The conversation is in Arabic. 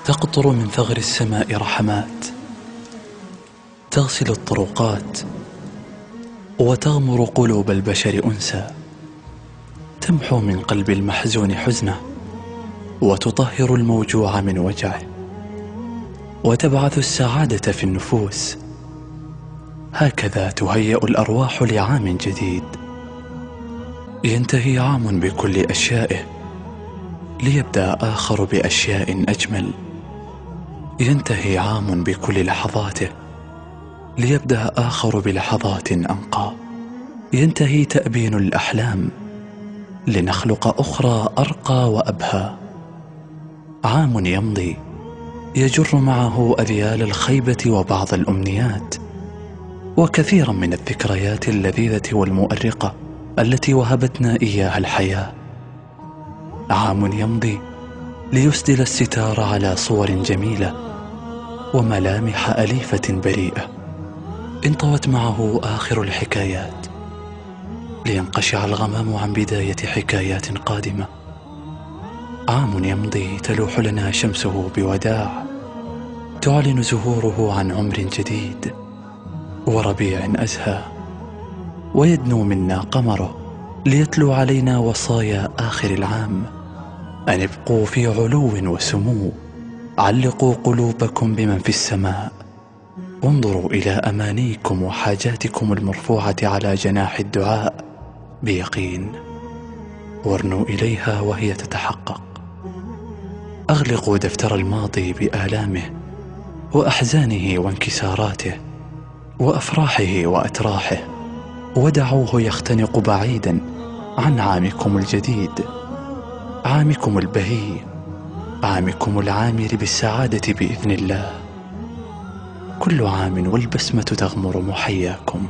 تقطر من ثغر السماء رحمات، تغسل الطرقات وتغمر قلوب البشر أنسا، تمحو من قلب المحزون حزنه وتطهر الموجوع من وجعه، وتبعث السعادة في النفوس. هكذا تهيأ الأرواح لعام جديد، ينتهي عام بكل أشيائه ليبدأ آخر بأشياء أجمل، ينتهي عام بكل لحظاته ليبدأ آخر بلحظات أنقى، ينتهي تأبين الأحلام لنخلق أخرى أرقى وأبهى. عام يمضي يجر معه أذيال الخيبة وبعض الأمنيات وكثيرا من الذكريات اللذيذة والمؤرقة التي وهبتنا إياها الحياة. عام يمضي ليسدل الستار على صور جميلة وملامح أليفة بريئة انطوت معه آخر الحكايات، لينقشع الغمام عن بداية حكايات قادمة. عام يمضي تلوح لنا شمسه بوداع، تعلن زهوره عن عمر جديد وربيع أزهى، ويدنو منا قمره ليتلو علينا وصايا آخر العام: أن ابقوا في علو وسمو، علقوا قلوبكم بمن في السماء، انظروا إلى أمانيكم وحاجاتكم المرفوعة على جناح الدعاء بيقين، وارنوا إليها وهي تتحقق. أغلقوا دفتر الماضي بآلامه وأحزانه وانكساراته وأفراحه وأتراحه، ودعوه يختنق بعيدا عن عامكم الجديد، عامكم البهي، عامكم العامر بالسعادة بإذن الله. كل عام والبسمة تغمر محياكم.